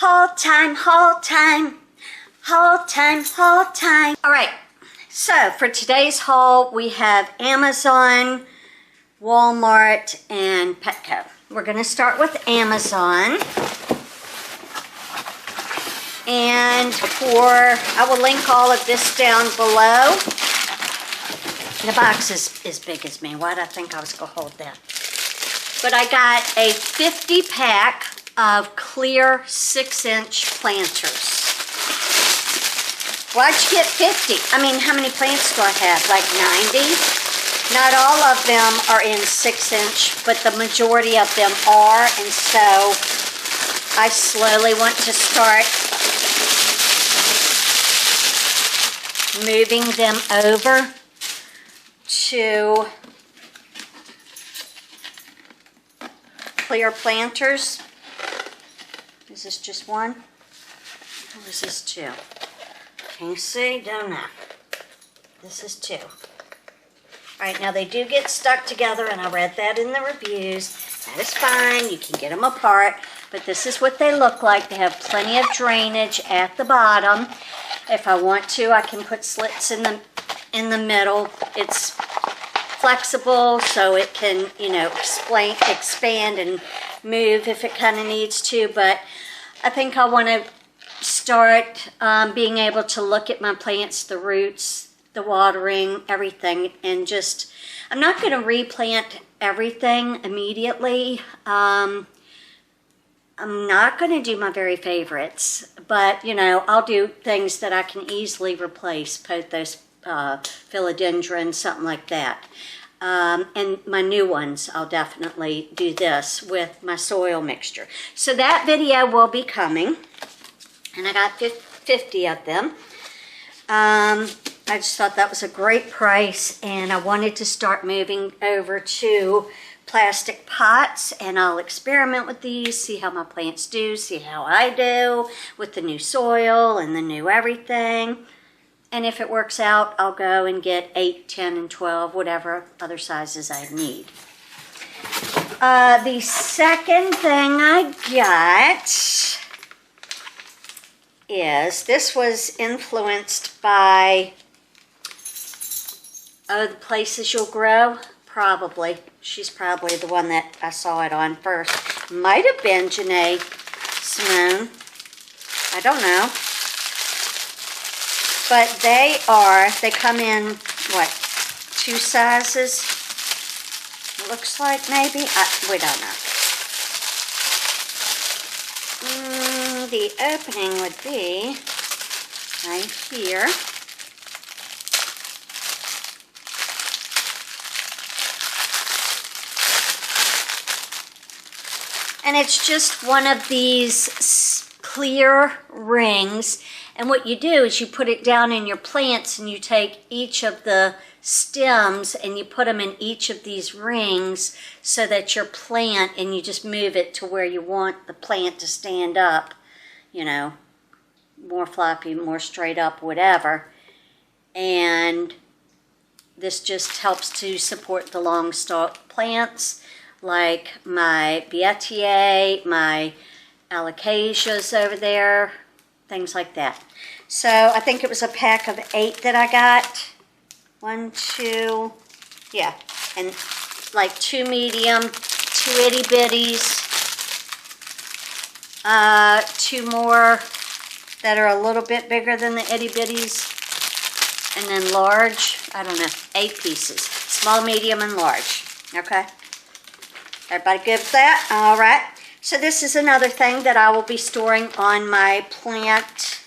Haul time, haul time, haul time, haul time. All right, so for today's haul, we have Amazon, Walmart, and Petco. We're gonna start with Amazon. And I will link all of this down below. The box is as big as me. Why did I think I was gonna hold that? But I got a 50 pack of clear 6-inch planters. Why'd you get 50? I mean, how many plants do I have? Like 90? Not all of them are in 6-inch, but the majority of them are, and so I slowly want to start moving them over to clear planters. Is this just one? Or is this two? Can you see? Don't know. This is two. Alright, now they do get stuck together, and I read that in the reviews. That is fine. You can get them apart. But this is what they look like. They have plenty of drainage at the bottom. If I want to, I can put slits in the middle. It's flexible, so it can, you know, expand and move if it kind of needs to. But I think I want to start being able to look at my plants, the roots, the watering, everything, and just, I'm not going to replant everything immediately. I'm not going to do my very favorites, but, you know, I'll do things that I can easily replace, pothos, philodendron, something like that. And my new ones, I'll definitely do this with my soil mixture. So that video will be coming, and I got 50 of them. I just thought that was a great price, and I wanted to start moving over to plastic pots, and I'll experiment with these, see how my plants do, see how I do with the new soil and the new everything. And if it works out, I'll go and get 8, 10, and 12, whatever other sizes I need. The second thing I got is, this was influenced by, the Places You'll Grow. Probably. She's probably the one that I saw it on first. Might have been Janae Simone. I don't know. But they come in, what, 2 sizes? It looks like maybe. We don't know. The opening would be right here. And it's just one of these clear rings. And what you do is you put it down in your plants, and you take each of the stems and you put them in each of these rings so that your plant, and you just move it to where you want the plant to stand up, you know, more floppy, more straight up, whatever. And this just helps to support the long stalk plants, like my Beatier, my alocasias over there, things like that. So I think it was a pack of 8 that I got. 1, 2, yeah, and like 2 medium, 2 itty bitties, 2 more that are a little bit bigger than the itty bitties, and then large, I don't know, 8 pieces, small, medium, and large. Okay, everybody good with that? All right. So this is another thing that I will be storing on my plant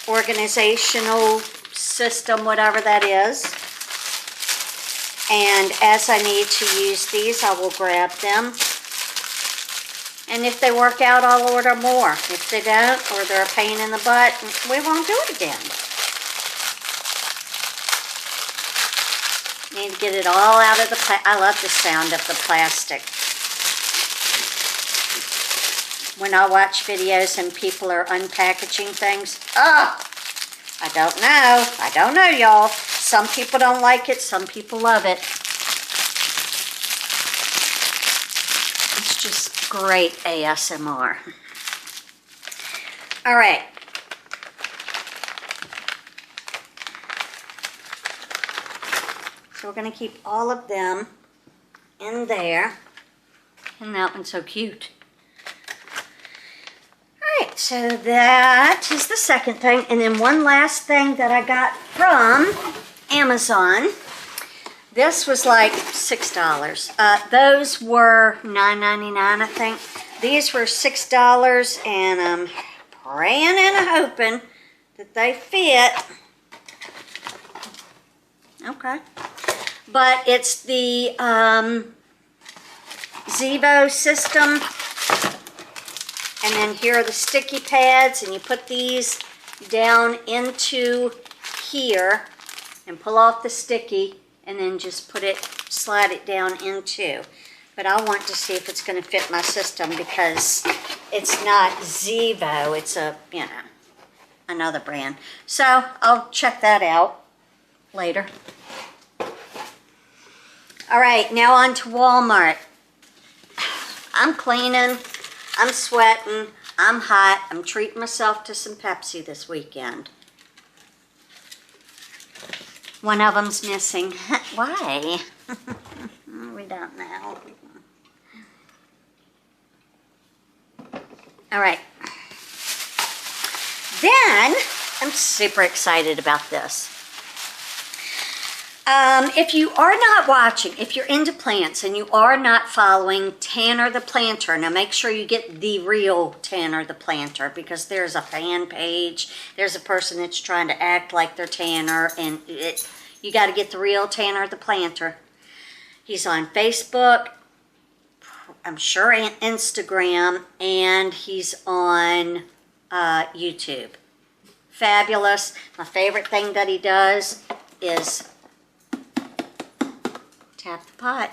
organizational system, whatever that is. And as I need to use these, I will grab them. And if they work out, I'll order more. If they don't, or they're a pain in the butt, we won't do it again. Need to get it all out of the plastic. I love the sound of the plastic. When I watch videos and people are unpackaging things, I don't know. I don't know, y'all. Some people don't like it. Some people love it. It's just great ASMR. All right. So we're going to keep all of them in there. And that one's so cute. All right, so that is the second thing. And then one last thing that I got from Amazon. This was like $6. Those were $9.99, I think. These were $6, and I'm praying and hoping that they fit. Okay. But it's the Zevo system. And then here are the sticky pads, and you put these down into here and pull off the sticky, and then just slide it down into. But I want to see if it's going to fit my system, because it's not Zevo, it's a, another brand. So I'll check that out later. All right, now on to Walmart. I'm cleaning, I'm sweating, I'm hot, I'm treating myself to some Pepsi this weekend. One of them's missing. Why? We don't know. All right. Then, I'm super excited about this. If you are not watching, if you're into plants and you are not following Tanner the Planter, now make sure you get the real Tanner the Planter, because there's a fan page, there's a person that's trying to act like they're Tanner, and you got to get the real Tanner the Planter. He's on Facebook, I'm sure Instagram, and he's on YouTube. Fabulous. My favorite thing that he does is tap the pot.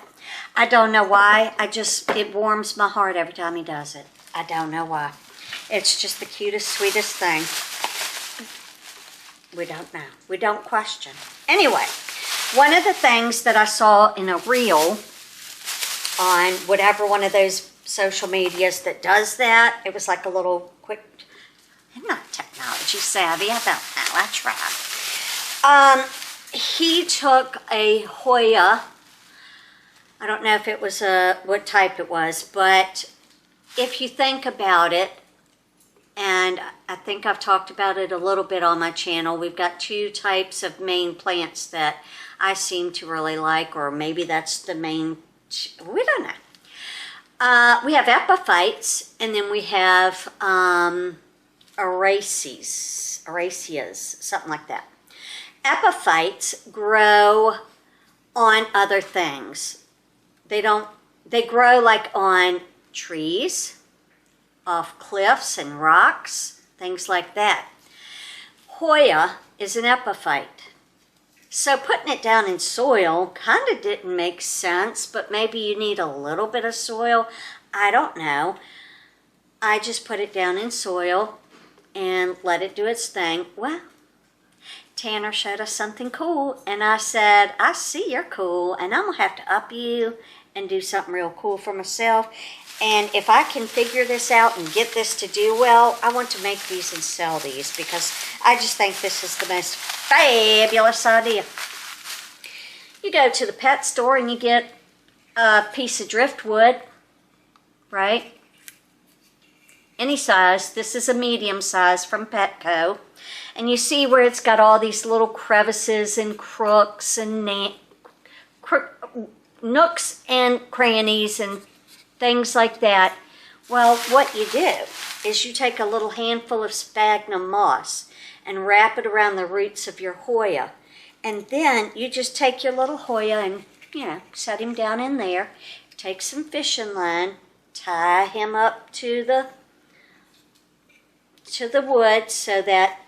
I don't know why. It warms my heart every time he does it. I don't know why. It's just the cutest, sweetest thing. We don't know. We don't question. Anyway, one of the things that I saw in a reel on whatever one of those social medias that does that, it was like a little quick, I'm not technology savvy, I don't know, I try. He took a Hoya, I don't know if it was what type it was, but if you think about it, and I think I've talked about it a little bit on my channel, we've got two types of main plants that I seem to really like, or maybe that's the main, we don't know. We have epiphytes, and then we have araceas, something like that. Epiphytes grow on other things. They grow like on trees, off cliffs and rocks, things like that. Hoya is an epiphyte. So putting it down in soil kind of didn't make sense, but maybe you need a little bit of soil. I don't know. I just put it down in soil and let it do its thing. Well, Tanner showed us something cool, and I said, I see you're cool, and I'm going to have to up you and do something real cool for myself. And if I can figure this out and get this to do well, I want to make these and sell these, because I just think this is the most fabulous idea. You go to the pet store and you get a piece of driftwood, right? Any size. This is a medium size from Petco. And you see where it's got all these little crevices and crooks and nooks and crannies and things like that. Well, what you do is you take a little handful of sphagnum moss and wrap it around the roots of your Hoya. And then you just take your little Hoya and, set him down in there. Take some fishing line, tie him up to the wood so that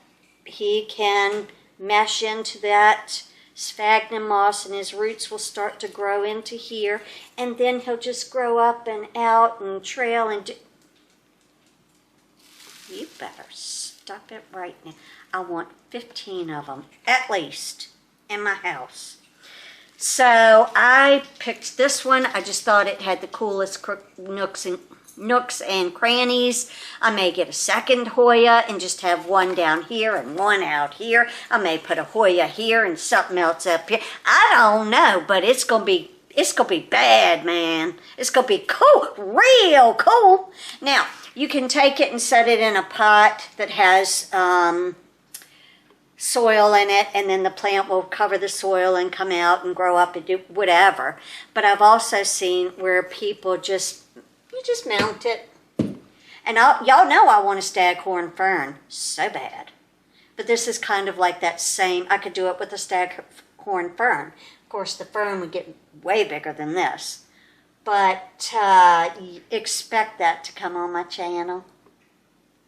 he can mesh into that sphagnum moss, and his roots will start to grow into here, and then he'll just grow up and out and trail and You better stop it right now. I want 15 of them, at least, in my house. So I picked this one. I just thought it had the coolest nooks and nooks and crannies. I may get a second Hoya and just have one down here and one out here. I may put a Hoya here and something else up here. I don't know, but it's gonna be bad, man. It's gonna be cool, real cool. Now, you can take it and set it in a pot that has soil in it, and then the plant will cover the soil and come out and grow up and do whatever. But I've also seen where people you just mount it. And y'all know I want a staghorn fern so bad. But this is kind of like that same, I could do it with a staghorn fern. Of course, the fern would get way bigger than this. But expect that to come on my channel.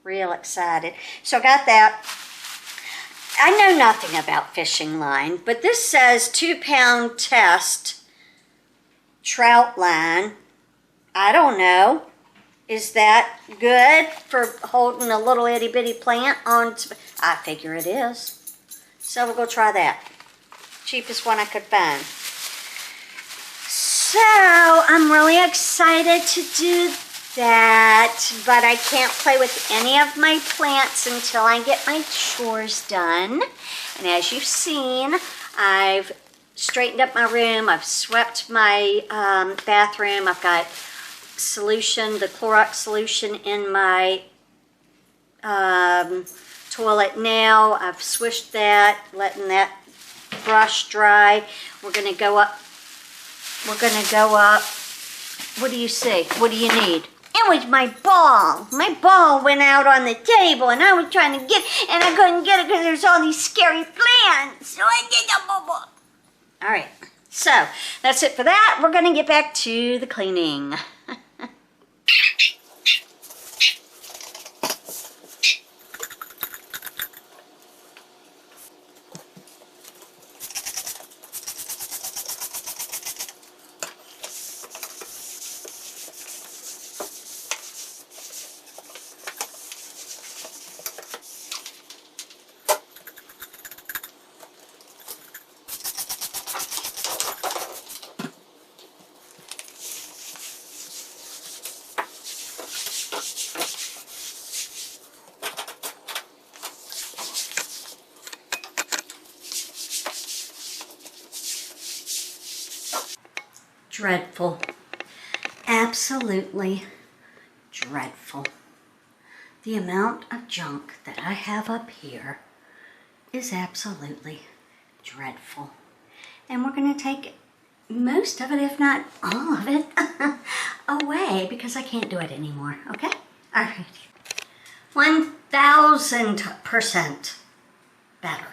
Real excited. So I got that. I know nothing about fishing line, but this says 2-pound test trout line. I don't know. Is that good for holding a little itty bitty plant on? I figure it is. So we'll go try that. Cheapest one I could find. So I'm really excited to do that, but I can't play with any of my plants until I get my chores done. And as you've seen, I've straightened up my room. I've swept my bathroom. I've got solution, the Clorox solution in my toilet now. I've swished that, letting that brush dry. We're gonna go up. What do you see? What do you need? It was my ball. My ball went out on the table, and I was trying to get it, and I couldn't get it because there's all these scary plants. So I did a bubble. All right, so that's it for that. We're gonna get back to the cleaning. Dreadful. Absolutely dreadful. The amount of junk that I have up here is absolutely dreadful. And we're going to take most of it, if not all of it, away because I can't do it anymore. Okay? All right. 1000% better.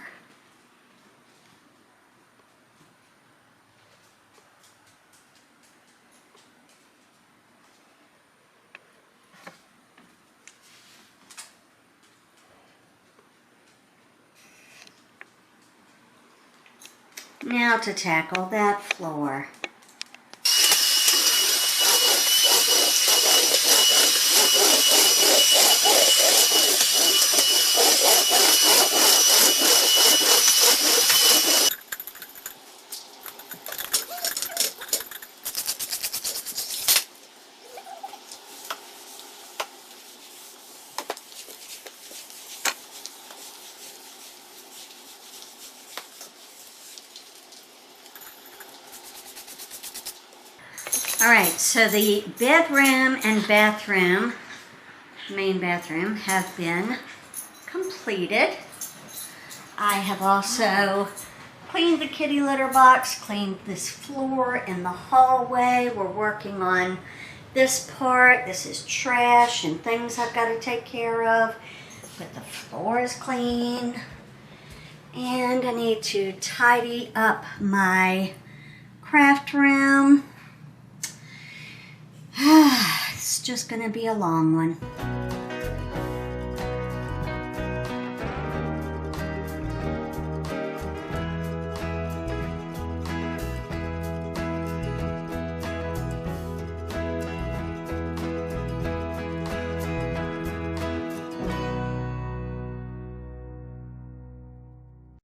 Now to tackle that floor. All right, so the bedroom and bathroom, main bathroom, have been completed. I have also cleaned the kitty litter box, cleaned this floor in the hallway. We're working on this part. This is trash and things I've got to take care of. But the floor is clean. And I need to tidy up my craft room. It's just going to be a long one.